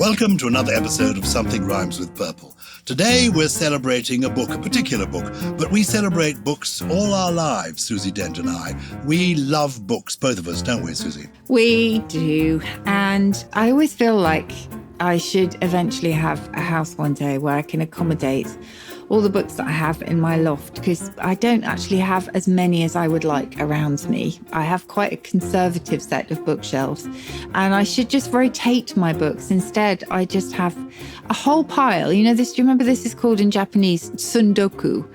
Welcome to another episode of Something Rhymes with Purple. Today we're celebrating a book, a particular book, but we celebrate books all our lives, Susie, Dent and I. We love books, both of us, don't we, Susie? We do, and I always feel like I should eventually have a house one day where I can accommodate all the books that I have in my loft, because I don't actually have as many as I would like around me. I have quite a conservative set of bookshelves, and I should just rotate my books. Instead, I just have a whole pile. Do you remember this is called in Japanese sundoku?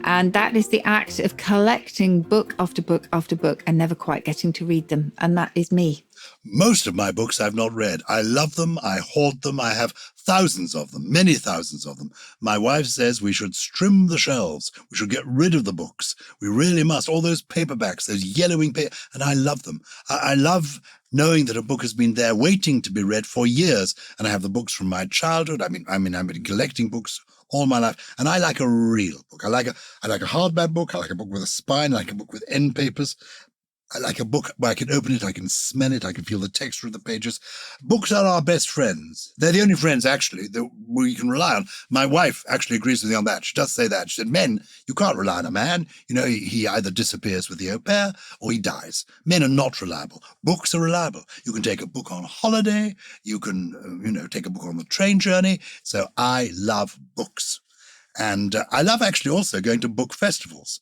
And that is the act of collecting book after book after book and never quite getting to read them. And that is me. Most of my books I've not read. I love them. I hoard them. I have thousands of them, many thousands of them. My wife says we should trim the shelves. We should get rid of the books. We really must. All those paperbacks, those yellowing paper, and I love them. I love knowing that a book has been there waiting to be read for years. And I have the books from my childhood. I've been collecting books all my life. And I like a real book. I like a hardback book. I like a book with a spine. I like a book with end papers. I like a book where I can open it, I can smell it, I can feel the texture of the pages. Books are our best friends. They're the only friends, actually, that we can rely on. My wife actually agrees with me on that. She does say that. She said, men, you can't rely on a man. He either disappears with the au pair or he dies. Men are not reliable. Books are reliable. You can take a book on holiday. You can, take a book on the train journey. So I love books. And I love actually also going to book festivals.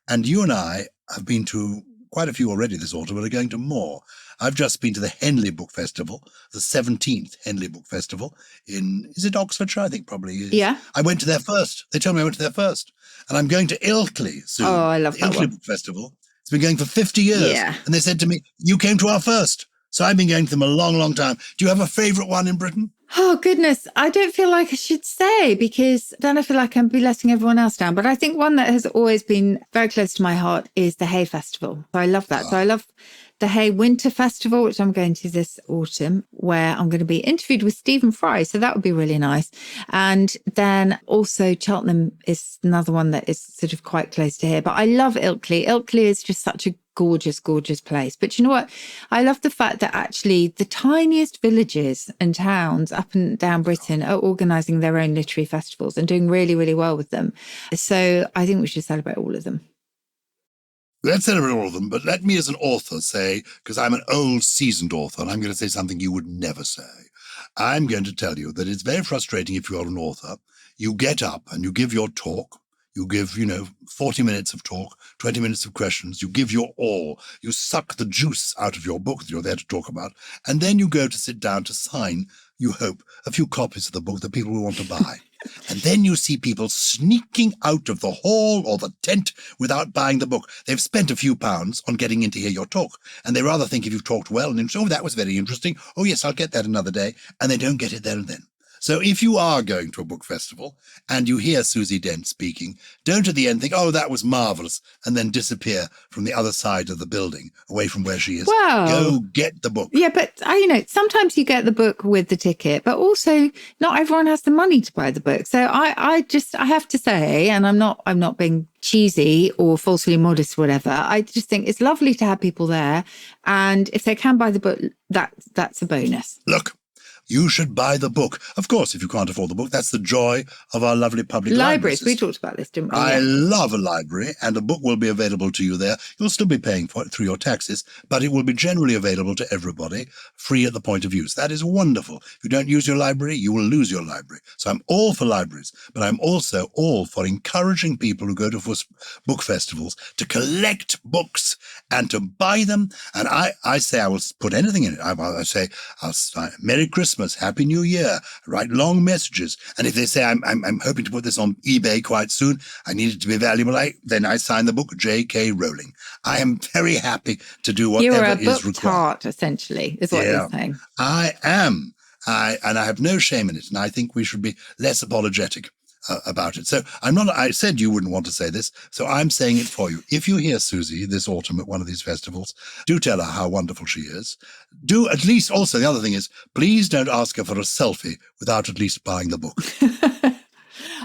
And you and I have been to quite a few already this autumn, but are going to more. I've just been to the Henley Book Festival, the 17th Henley Book Festival is it Oxfordshire? I think probably is. Yeah. I went to there first. They told me I went to there first. And I'm going to Ilkley soon. Oh, I love that Ilkley one. Book Festival. It's been going for 50 years. Yeah. And they said to me, you came to our first. So I've been going to them a long, long time. Do you have a favourite one in Britain? Oh, goodness. I don't feel like I should say, because then I feel like I'm be letting everyone else down. But I think one that has always been very close to my heart is the Hay Festival. So I love that. So I love the Hay Winter Festival, which I'm going to this autumn, where I'm going to be interviewed with Stephen Fry. So that would be really nice. And then also Cheltenham is another one that is sort of quite close to here. But I love Ilkley. Ilkley is just such a gorgeous, gorgeous place. But you know what? I love the fact that actually the tiniest villages and towns up and down Britain are organising their own literary festivals and doing really, really well with them. So I think we should celebrate all of them. Let's celebrate all of them, but let me as an author say, because I'm an old, seasoned author, and I'm going to say something you would never say. I'm going to tell you that it's very frustrating if you're an author. You get up and you give your talk. You give, 40 minutes of talk, 20 minutes of questions. You give your all. You suck the juice out of your book that you're there to talk about. And then you go to sit down to sign, you hope, a few copies of the book that people will want to buy. And then you see people sneaking out of the hall or the tent without buying the book. They've spent a few pounds on getting in to hear your talk. And they rather think if you've talked well and oh, that was very interesting. Oh, yes, I'll get that another day. And they don't get it there and then. So if you are going to a book festival and you hear Susie Dent speaking, don't at the end think, oh, that was marvellous, and then disappear from the other side of the building, away from where she is. Well, go get the book. Yeah, but sometimes you get the book with the ticket, but also not everyone has the money to buy the book. So I have to say, and I'm not being cheesy or falsely modest or whatever, I just think it's lovely to have people there. And if they can buy the book, that's a bonus. Look. You should buy the book. Of course, if you can't afford the book, that's the joy of our lovely public libraries. We talked about this, didn't we? I love a library, and a book will be available to you there. You'll still be paying for it through your taxes, but it will be generally available to everybody, free at the point of use. That is wonderful. If you don't use your library, you will lose your library. So I'm all for libraries, but I'm also all for encouraging people who go to book festivals to collect books and to buy them. And I say I will put anything in it. I say, I'll sign Merry Christmas, Happy New Year, write long messages. And if they say, I'm hoping to put this on eBay quite soon, I need it to be valuable, then I sign the book J.K. Rowling. I am very happy to do whatever is required. You're a book tart, essentially, is what you're saying. I am. And I have no shame in it. And I think we should be less apologetic about it. So I said you wouldn't want to say this, so I'm saying it for you. If you hear Susie this autumn at one of these festivals, do tell her how wonderful she is. Do at least also, the other thing is, please don't ask her for a selfie without at least buying the book.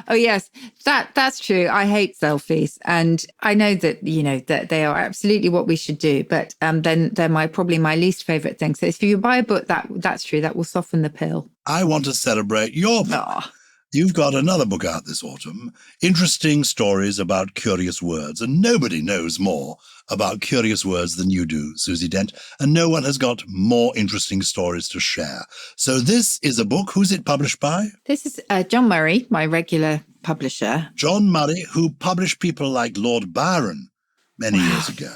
Oh, yes, that's true. I hate selfies. And I know that, that they are absolutely what we should do. But then they're probably my least favorite thing. So if you buy a book, that's true. That will soften the pill. I want to celebrate your book. Oh. You've got another book out this autumn, Interesting Stories About Curious Words. And nobody knows more about curious words than you do, Susie Dent. And no one has got more interesting stories to share. So this is a book. Who's it published by? This is John Murray, my regular publisher. John Murray, who published people like Lord Byron many years ago.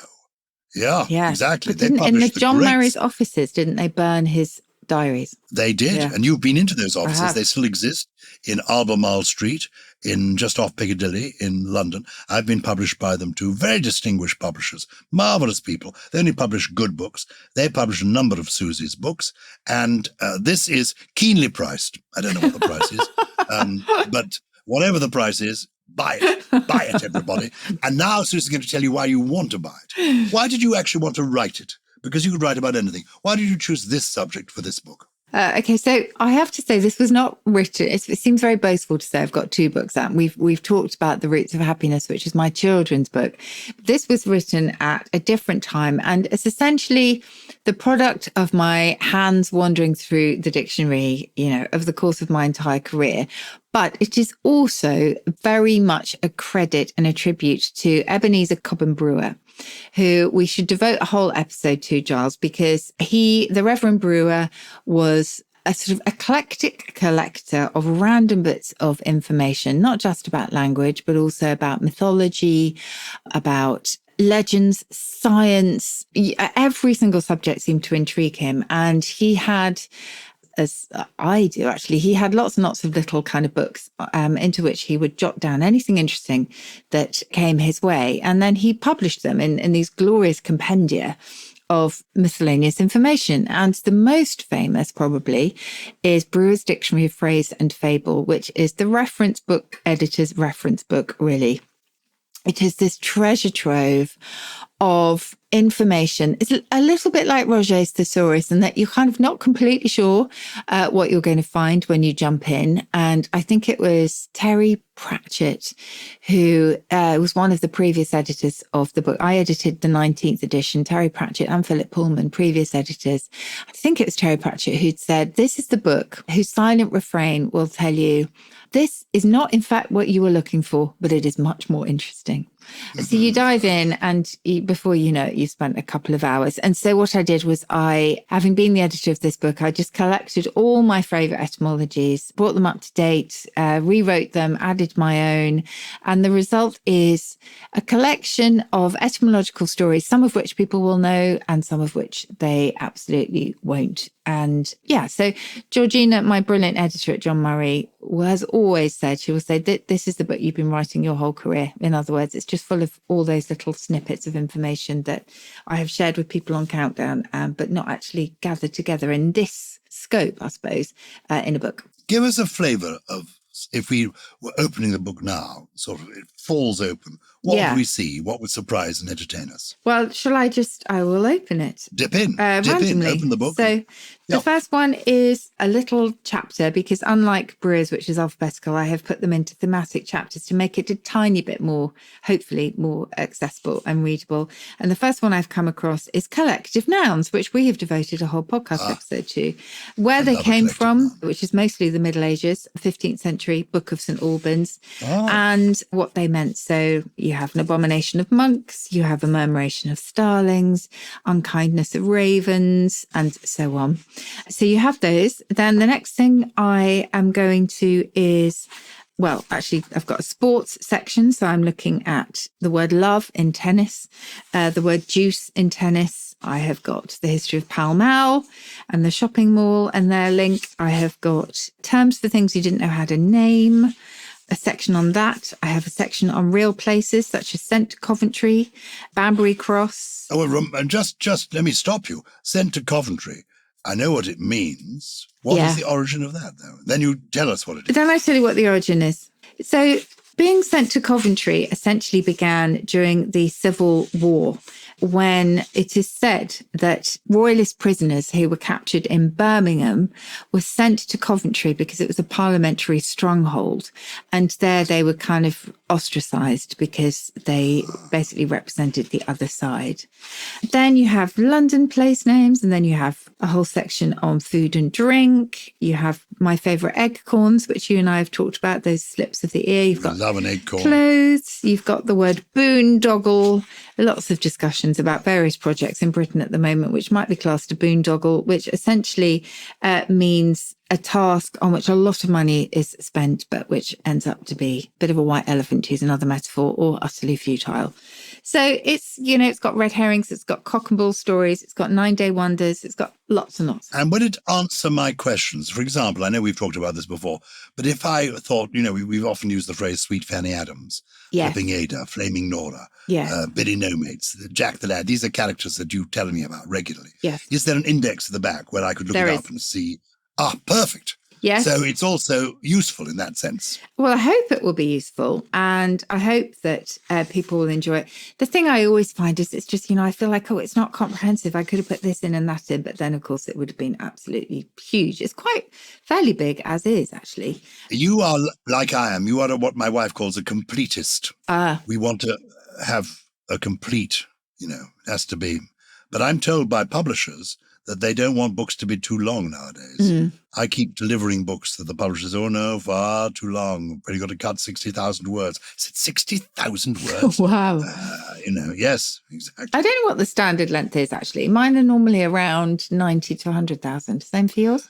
Yeah, exactly. But in the John Murray's offices, didn't they burn his diaries? They did. Yeah. And you've been into those offices. They still exist in Albemarle Street, just off Piccadilly in London. I've been published by them too. Very distinguished publishers, marvelous people. They only publish good books. They publish a number of Susie's books. And this is keenly priced. I don't know what the price is, but whatever the price is, buy it. Buy it, everybody. And now Susie's going to tell you why you want to buy it. Why did you actually want to write it? Because you could write about anything. Why did you choose this subject for this book? Okay, so I have to say this was not written. It seems very boastful to say I've got two books out. We've talked about The Roots of Happiness, which is my children's book. This was written at a different time, and it's essentially the product of my hands wandering through the dictionary, over the course of my entire career. But it is also very much a credit and a tribute to Ebenezer Cobham Brewer, who we should devote a whole episode to, Gyles, because the Reverend Brewer was a sort of eclectic collector of random bits of information, not just about language, but also about mythology, about legends, science. Every single subject seemed to intrigue him. And he had, as I do actually, he had lots and lots of little kind of books into which he would jot down anything interesting that came his way. And then he published them in these glorious compendia of miscellaneous information. And the most famous probably is Brewer's Dictionary of Phrase and Fable, which is the reference book, editor's reference book, really. It is this treasure trove of information. It's a little bit like Roget's Thesaurus in that you're kind of not completely sure what you're going to find when you jump in. And I think it was Terry Pratchett, who was one of the previous editors of the book. I edited the 19th edition, Terry Pratchett and Philip Pullman, previous editors. I think it was Terry Pratchett who'd said, this is the book whose silent refrain will tell you, this is not, in fact, what you were looking for, but it is much more interesting. So you dive in and before you know it, you've spent a couple of hours. And so what I did was having been the editor of this book, I just collected all my favourite etymologies, brought them up to date, rewrote them, added my own. And the result is a collection of etymological stories, some of which people will know and some of which they absolutely won't. And yeah, so Georgina, my brilliant editor at John Murray, has always said, she will say, this is the book you've been writing your whole career. In other words, it's just full of all those little snippets of information that I have shared with people on Countdown, but not actually gathered together in this scope, I suppose, in a book. Give us a flavour of, if we were opening the book now, sort of it falls open, what would we see? What would surprise and entertain us? Well, I will open it. Dip in, randomly. Open the book. So the first one is a little chapter, because unlike Brewer's, which is alphabetical, I have put them into thematic chapters to make it a tiny bit more, hopefully more accessible and readable. And the first one I've come across is collective nouns, which we have devoted a whole podcast episode to. Where they came from, which is mostly the Middle Ages, 15th century Book of St. Albans, and what they meant. So you have an abomination of monks, you have a murmuration of starlings, unkindness of ravens, and so on. So you have those. Then the next thing I am going to is, well, actually, I've got a sports section. So I'm looking at the word love in tennis, the word juice in tennis. I have got the history of Pall Mall and the shopping mall and their link. I have got terms for things you didn't know how to name, a section on that. I have a section on real places such as Sent to Coventry, Banbury Cross. Oh, and just let me stop you. Sent to Coventry. I know what it means. What is the origin of that, though? Then you tell us what it is. Then I tell you what the origin is. So being sent to Coventry essentially began during the Civil War. when it is said that royalist prisoners who were captured in Birmingham were sent to Coventry because it was a parliamentary stronghold. And there they were kind of ostracized because they basically represented the other side. Then you have London place names, and then you have a whole section on food and drink. You have my favourite acorns, which you and I have talked about, those slips of the ear. You've got love an acorn. Clothes. You've got the word boondoggle. Lots of discussions about various projects in Britain at the moment, which might be classed a boondoggle, which essentially means a task on which a lot of money is spent, but which ends up to be a bit of a white elephant, to use another metaphor, or utterly futile. So it's, it's got red herrings, it's got cock and bull stories, it's got 9-day wonders, it's got lots and lots. And would it answer my questions? For example, I know we've talked about this before, but if I thought, we've often used the phrase Sweet Fanny Adams, Yes. Flipping Ada, Flaming Nora, Yes. Biddy No Mates, Jack the Lad. These are characters that you tell me about regularly. Yes. Is there an index at the back where I could look There it is. up and see? Ah, perfect. Yes. So it's also useful in that sense. Well, I hope it will be useful, and I hope that people will enjoy it. The thing I always find is it's just, I feel like, it's not comprehensive. I could have put this in and that in, but then, of course, it would have been absolutely huge. It's quite fairly big as is, actually. You are like I am. You are what my wife calls a completist. We want to have a complete, it has to be. But I'm told by publishers that they don't want books to be too long nowadays. Mm. I keep delivering books that the publishers, no, far too long. But you've got to cut 60,000 words. I said 60,000 words? Wow. Yes, exactly. I don't know what the standard length is, actually. Mine are normally around 90 to 100,000. Same for yours?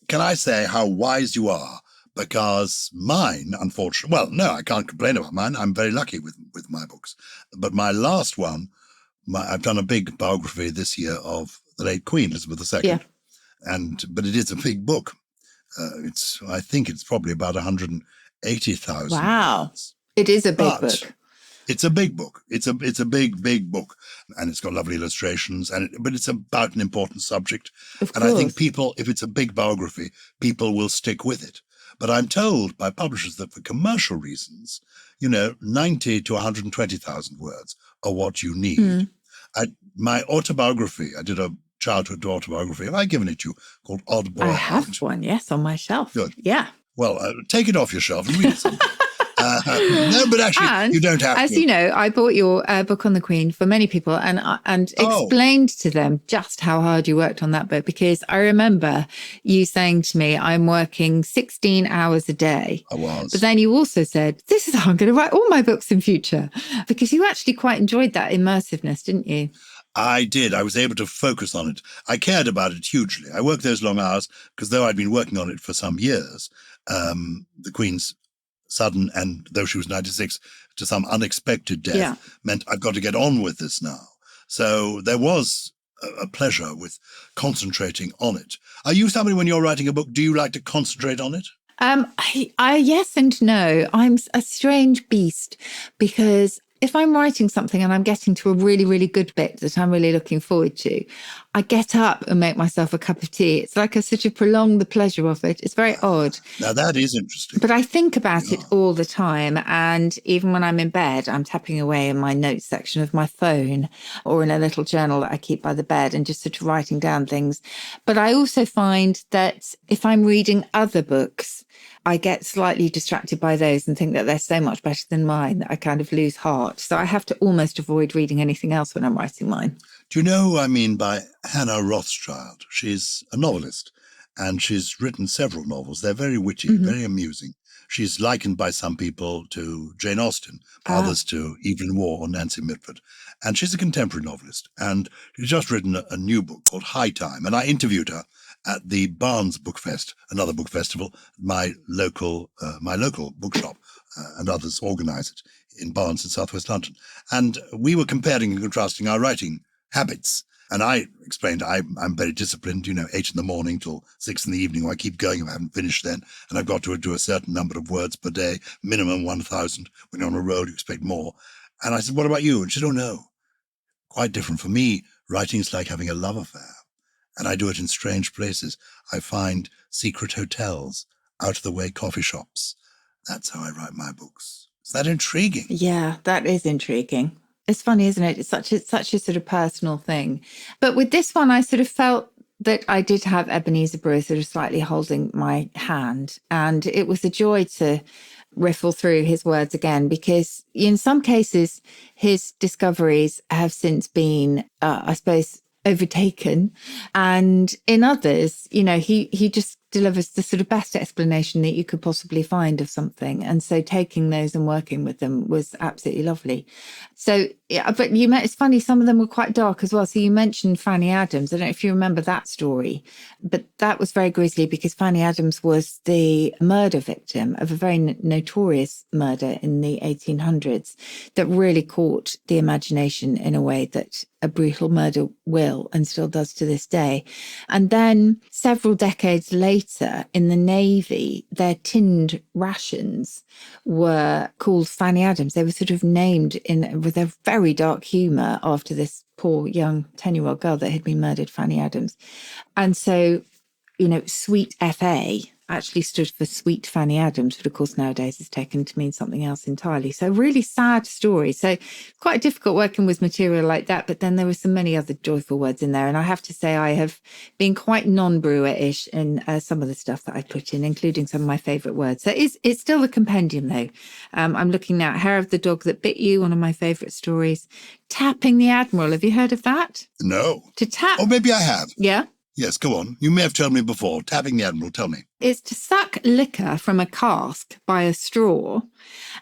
Can I say how wise you are? Because mine, unfortunately, well, no, I can't complain about mine. I'm very lucky with my books. But my last one, I've done a big biography this year of the late Queen Elizabeth II. Yeah. But it is a big book. I think it's probably about 180,000. Wow. words. It is a big book. It's a big book. It's a big book, and it's got lovely illustrations. But it's about an important subject. Of And course. I think people, if it's a big biography, people will stick with it. But I'm told by publishers that for commercial reasons, 90 to 120,000 words are what you need. Mm. My autobiography, I did a childhood autobiography. Have I given it to you? Called Odd Boy I Heart. have one, yes, on my shelf. Good. Yeah. Well, take it off your shelf and read it sometime. No, but actually, And you don't have as to. you know, I bought your book on the Queen for many people and explained to them just how hard you worked on that book, because I remember you saying to me, I'm working 16 hours a day. I was. But then you also said, this is how I'm going to write all my books in future, because you actually quite enjoyed that immersiveness, didn't you? I did. I was able to focus on it. I cared about it hugely. I worked those long hours because though I'd been working on it for some years, the Queen's sudden, and though she was 96, to some unexpected death, meant I've got to get on with this now. So there was a pleasure with concentrating on it. Are you somebody, when you're writing a book, do you like to concentrate on it? I yes and no. I'm a strange beast, because if I'm writing something and I'm getting to a really, really good bit that I'm really looking forward to, I get up and make myself a cup of tea. It's like I sort of prolong the pleasure of it. It's very odd. Now, that is interesting. But I think about it all the time. And even when I'm in bed, I'm tapping away in my notes section of my phone or in a little journal that I keep by the bed and just sort of writing down things. But I also find that if I'm reading other books, I get slightly distracted by those and think that they're so much better than mine that I kind of lose heart. So I have to almost avoid reading anything else when I'm writing mine. Do you know who I mean by Hannah Rothschild? She's a novelist, and she's written several novels. They're very witty, very amusing. She's likened by some people to Jane Austen, others to Evelyn Waugh or Nancy Mitford. And she's a contemporary novelist. And she's just written a new book called High Time. And I interviewed her at the Barnes Book Fest, another book festival, my local bookshop, and others organise it in Barnes in southwest London. And we were comparing and contrasting our writing habits. And I explained I'm very disciplined, 8 in the morning till 6 in the evening. I keep going if I haven't finished then. And I've got to do a certain number of words per day, minimum 1,000. When you're on a road, you expect more. And I said, what about you? And she said, oh, no, quite different. For me, writing is like having a love affair. And I do it in strange places. I find secret hotels, out-of-the-way coffee shops. That's how I write my books. Is that intriguing? Yeah, that is intriguing. It's funny, isn't it? It's such a sort of personal thing. But with this one, I sort of felt that I did have Ebenezer Brewer sort of slightly holding my hand. And it was a joy to riffle through his words again, because in some cases, his discoveries have since been, I suppose, overtaken. And in others, he just delivers the sort of best explanation that you could possibly find of something. And so taking those and working with them was absolutely lovely. So, yeah, but it's funny, some of them were quite dark as well. So you mentioned Fanny Adams. I don't know if you remember that story, but that was very grisly because Fanny Adams was the murder victim of a very notorious murder in the 1800s that really caught the imagination in a way that a brutal murder will and still does to this day. And then several decades later in the Navy, their tinned rations were called Fanny Adams. They were sort of named with a very dark humour after this poor young 10-year-old girl that had been murdered, Fanny Adams. And so, Sweet FA actually stood for Sweet Fanny Adams, but of course nowadays is taken to mean something else entirely. So really sad story. So quite difficult working with material like that, but then there were so many other joyful words in there. And I have to say I have been quite non-Brewer-ish in some of the stuff that I put in, including some of my favourite words. So it's still a compendium though. I'm looking now at Hair of the Dog That Bit You, one of my favourite stories. Tapping the Admiral. Have you heard of that? No. To tap. Or maybe I have. Yeah. Yes, go on. You may have told me before. Tapping the Admiral, tell me. Is to suck liquor from a cask by a straw.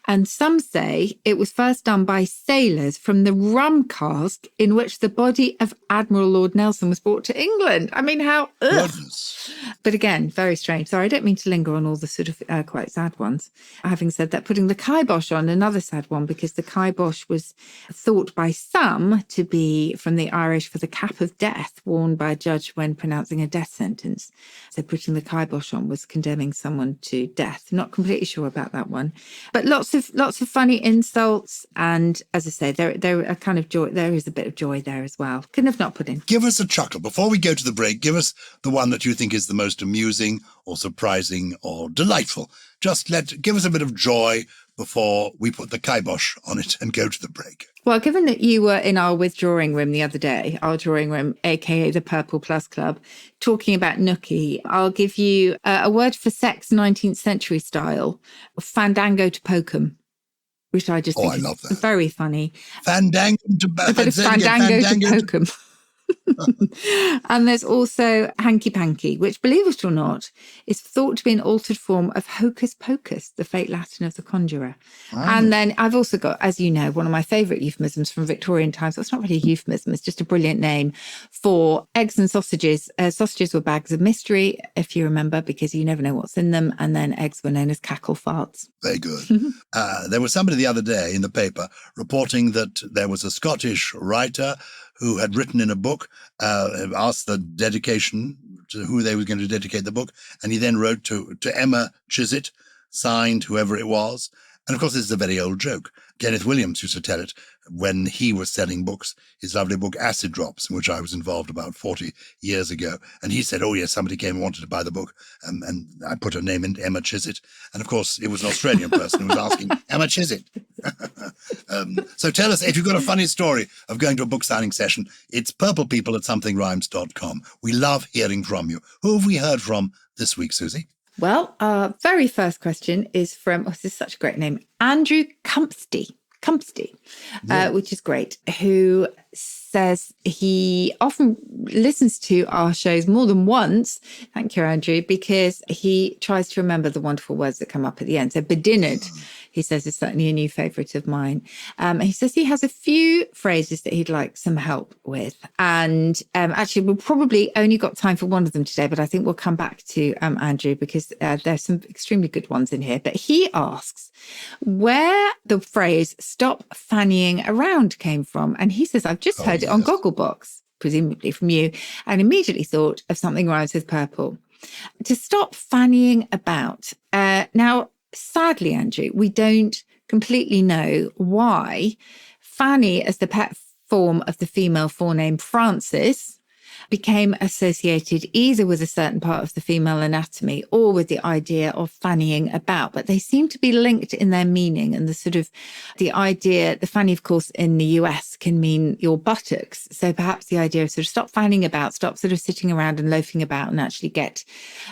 And some say it was first done by sailors from the rum cask in which the body of Admiral Lord Nelson was brought to England. I mean, how... Goodness. But again, very strange. Sorry, I don't mean to linger on all the sort of quite sad ones. Having said that, putting the kibosh on, another sad one, because the kibosh was thought by some to be from the Irish for the cap of death worn by a judge when pronouncing a death sentence. So putting the kibosh on was condemning someone to death. Not completely sure about that one. But lots of funny insults. And as I say, there are kind of joy. There is a bit of joy there as well. Couldn't have not put in. Give us a chuckle. Before we go to the break, give us the one that you think is the most amusing or surprising or delightful. Just give us a bit of joy before we put the kibosh on it and go to the break. Well, given that you were in our withdrawing room the other day, our drawing room, aka the Purple Plus Club, talking about nookie, I'll give you a word for sex 19th century style, Fandango to Pokum, which I just think I is love that. very funny. Fandango to Pokum. And there's also hanky panky, which, believe it or not, is thought to be an altered form of hocus pocus, the fake Latin of the conjurer. Oh. And then I've also got, as you know, one of my favourite euphemisms from Victorian times. Well, it's not really a euphemism, it's just a brilliant name for eggs and sausages. Sausages were bags of mystery, if you remember, because you never know what's in them. And then eggs were known as cackle farts. Very good. There was somebody the other day in the paper reporting that there was a Scottish writer who had written in a book, asked the dedication to who they were going to dedicate the book, and he then wrote to Emma Chiswick, signed whoever it was. And of course, this is a very old joke. Kenneth Williams used to tell it when he was selling books, his lovely book Acid Drops, in which I was involved about 40 years ago. And he said, oh yes, somebody came and wanted to buy the book. And I put her name in, Emma Chiswick. And of course, it was an Australian person who was asking, Emma Chiswick. So tell us, if you've got a funny story of going to a book signing session, it's purplepeople@somethingrhymes.com. We love hearing from you. Who have we heard from this week, Susie? Well, our very first question is from, this is such a great name, Andrew Cumpsty, which is great, who says he often listens to our shows more than once. Thank you, Andrew, because he tries to remember the wonderful words that come up at the end. So bedinnered, he says, is certainly a new favourite of mine. He says he has a few phrases that he'd like some help with. And actually, we've probably only got time for one of them today, but I think we'll come back to Andrew because there's some extremely good ones in here. But he asks where the phrase stop fannying around came from. And he says, I've just heard it on Gogglebox, presumably from you, and immediately thought of something rhymes with purple. To stop fannying about. Now, sadly, Andrew, we don't completely know why Fanny, as the pet form of the female forename Frances, became associated either with a certain part of the female anatomy or with the idea of fannying about. But they seem to be linked in their meaning, and the idea, the fanny, of course, in the US can mean your buttocks. So perhaps the idea of sort of stop fanning about, stop sort of sitting around and loafing about and actually get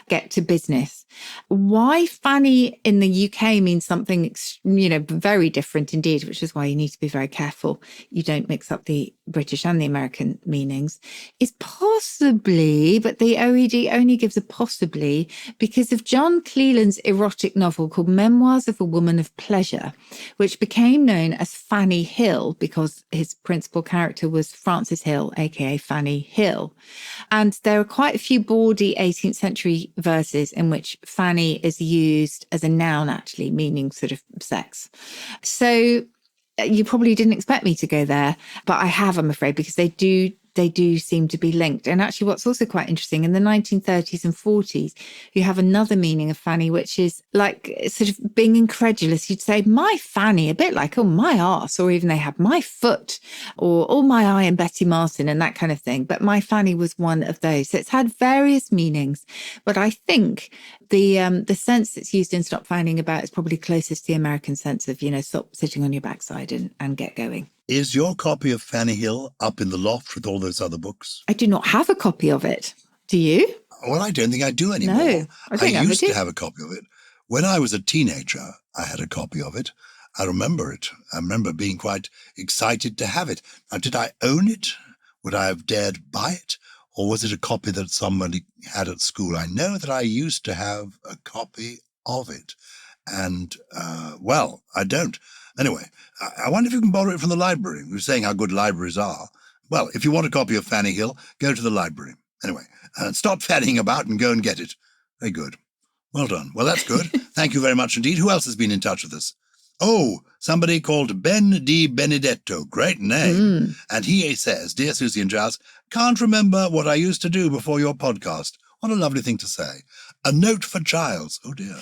to business. Why fanny in the UK means something, very different indeed, which is why you need to be very careful you don't mix up the British and the American meanings, is possibly, but the OED only gives a possibly, because of John Cleland's erotic novel called Memoirs of a Woman of Pleasure, which became known as Fanny Hill because his principal character was Frances Hill, aka Fanny Hill. And there are quite a few bawdy 18th century verses in which fanny is used as a noun, actually, meaning sort of sex. So you probably didn't expect me to go there, but I have, I'm afraid, because they do seem to be linked. And actually, what's also quite interesting, in the 1930s and 40s, you have another meaning of fanny, which is like sort of being incredulous. You'd say, my fanny, a bit like, oh, my arse, or even they have my foot, or oh, my eye and Betty Martin, and that kind of thing. But my fanny was one of those. So it's had various meanings. But I think the sense that's used in stop fanning about is probably closest to the American sense of, stop sitting on your backside and get going. Is your copy of Fanny Hill up in the loft with all those other books? I do not have a copy of it. Do you? Well, I don't think I do anymore. No, I used to have a copy of it. When I was a teenager, I had a copy of it. I remember it. I remember being quite excited to have it. Now, did I own it? Would I have dared buy it? Or was it a copy that somebody had at school? I know that I used to have a copy of it. And, I don't. Anyway, I wonder if you can borrow it from the library. We were saying how good libraries are. Well, if you want a copy of Fanny Hill, go to the library. Anyway, stop fannying about and go and get it. Very good. Well done. Well, that's good. Thank you very much indeed. Who else has been in touch with us? Oh, somebody called Ben Di Benedetto. Great name. And he says, Dear Susie and Gyles, can't remember what I used to do before your podcast. What a lovely thing to say. A note for Gyles. Oh, dear.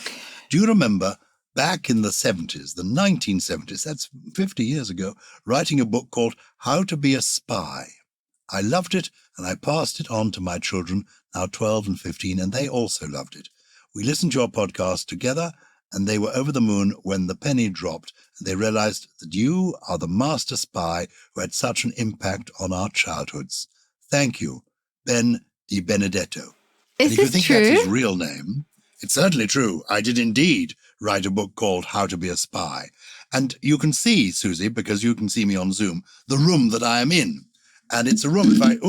Do you remember back in the 70s, the 1970s, that's 50 years ago, writing a book called How to Be a Spy? I loved it, and I passed it on to my children, now 12 and 15, and they also loved it. We listened to your podcast together, and they were over the moon when the penny dropped, and they realized that you are the master spy who had such an impact on our childhoods. Thank you, Ben Di Benedetto. Is and if you this think true? that's his real name, it's certainly true. I did indeed write a book called How to Be a Spy. And you can see, Susie, because you can see me on Zoom, the room that I am in. And it's a room, that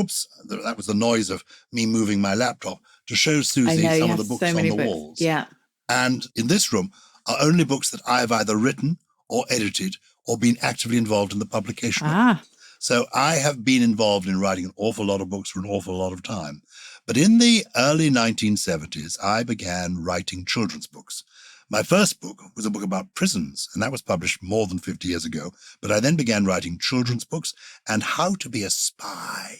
was the noise of me moving my laptop to show Susie some of the books on the walls. Yeah. And in this room are only books that I have either written or edited or been actively involved in the publication of. So I have been involved in writing an awful lot of books for an awful lot of time. But in the early 1970s, I began writing children's books. My first book was a book about prisons, and that was published more than 50 years ago. But I then began writing children's books, and How to Be a Spy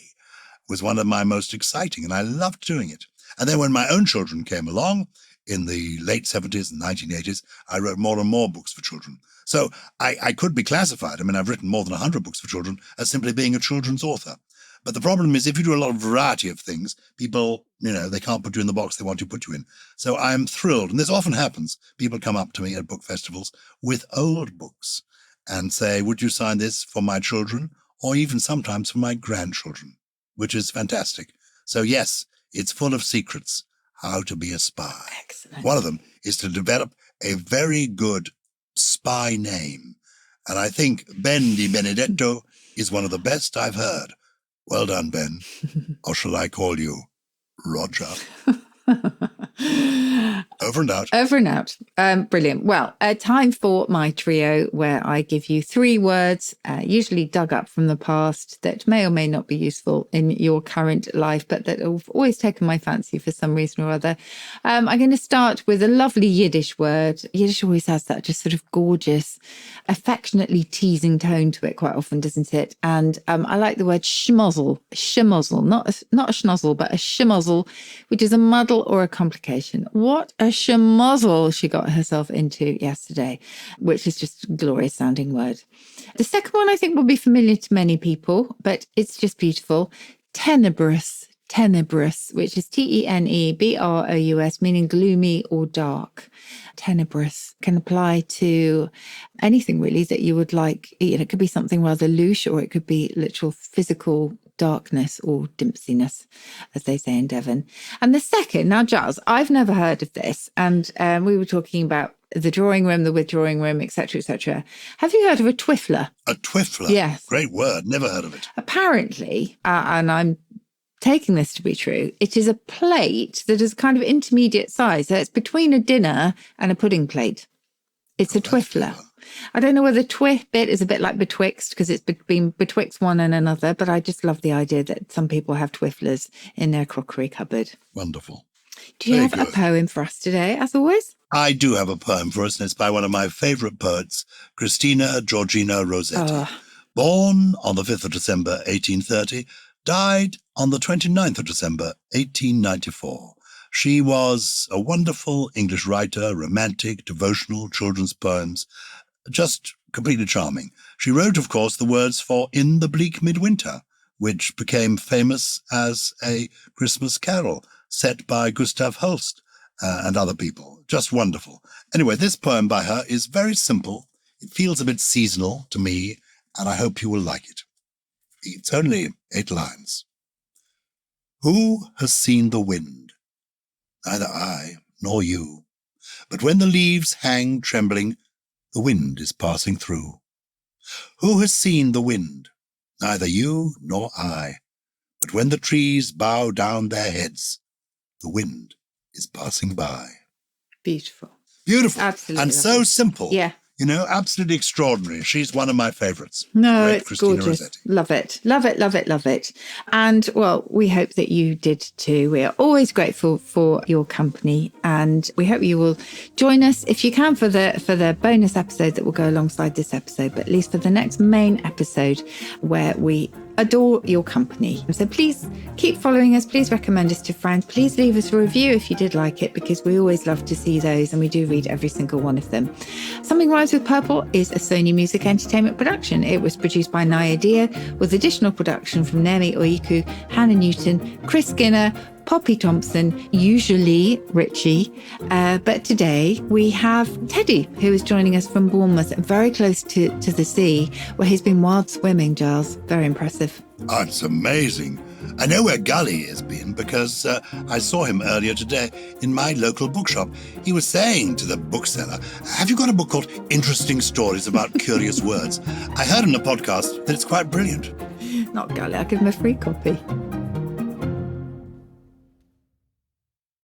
was one of my most exciting, and I loved doing it. And then when my own children came along in the late 70s and 1980s, I wrote more and more books for children. So I could be classified, I've written more than 100 books for children, as simply being a children's author. But the problem is, if you do a lot of variety of things, people, they can't put you in the box they want to put you in. So I'm thrilled, and this often happens. People come up to me at book festivals with old books and say, would you sign this for my children, or even sometimes for my grandchildren, which is fantastic. So yes, it's full of secrets, how to be a spy. Excellent. One of them is to develop a very good spy name. And I think Ben Di Benedetto is one of the best I've heard. Well done, Ben. Or shall I call you Roger? Over and out. Over and out. Brilliant. Well, time for my trio, where I give you 3 words, usually dug up from the past, that may or may not be useful in your current life, but that have always taken my fancy for some reason or other. I'm going to start with a lovely Yiddish word. Yiddish always has that just sort of gorgeous, affectionately teasing tone to it quite often, doesn't it? And I like the word schmozzle. Schmozzle, not a schnozzle, but a schmozzle, which is a muddle or a complication. What a schmozzle she got herself into yesterday, which is just a glorious sounding word. The second one I think will be familiar to many people, but it's just beautiful. Tenebrous. tenebrous, which is Tenebrous, meaning gloomy or dark. Tenebrous can apply to anything really that you would like. It could be something rather louche, or it could be literal physical darkness or dimpsiness, as they say in Devon. And the second, now Gyles, I've never heard of this, and we were talking about the drawing room, the withdrawing room, etc., etc. Have you heard of a twiffler? A twiffler? Yes. Great word. Never heard of it. Apparently, and I'm taking this to be true, it is a plate that is kind of intermediate size. So it's between a dinner and a pudding plate. It's a twiffler. Clever. I don't know whether twi bit is a bit like betwixt, because it's been betwixt one and another, but I just love the idea that some people have twifflers in their crockery cupboard. Wonderful. Do you have a poem for us today, as always? I do have a poem for us, and it's by one of my favourite poets, Christina Georgina Rossetti. Born on the 5th of December, 1830, died on the 29th of December, 1894. She was a wonderful English writer, romantic, devotional, children's poems, just completely charming. She wrote, of course, the words for In the Bleak Midwinter, which became famous as a Christmas carol set by Gustav Holst and other people. Just wonderful. Anyway, this poem by her is very simple. It feels a bit seasonal to me, and I hope you will like it. It's only 8 lines. Who has seen the wind? Neither I nor you. But when the leaves hang trembling, the wind is passing through. Who has seen the wind? Neither you nor I. But when the trees bow down their heads, the wind is passing by. Beautiful. Beautiful. Absolutely. And so simple. Yeah. Absolutely extraordinary. She's one of my favourites. No, Great it's Christina gorgeous. Rossetti. Love it. Love it, love it, love it. And, well, we hope that you did too. We are always grateful for your company, and we hope you will join us, if you can, for the bonus episode that will go alongside this episode, but at least for the next main episode where we adore your company. So please keep following us. Please recommend us to friends. Please leave us a review if you did like it, because we always love to see those, and we do read every single one of them. Something Rhymes with Purple is a Sony Music Entertainment production. It was produced by Naya Dia, with additional production from Nemi Oiku, Hannah Newton, Chris Skinner, Poppy Thompson, usually Richie. But today we have Teddy, who is joining us from Bournemouth, very close to the sea, where he's been wild swimming, Gyles. Very impressive. Oh, it's amazing. I know where Gully has been because I saw him earlier today in my local bookshop. He was saying to the bookseller, have you got a book called Interesting Stories About Curious Words? I heard on a podcast that it's quite brilliant. Not Gully, I'll give him a free copy.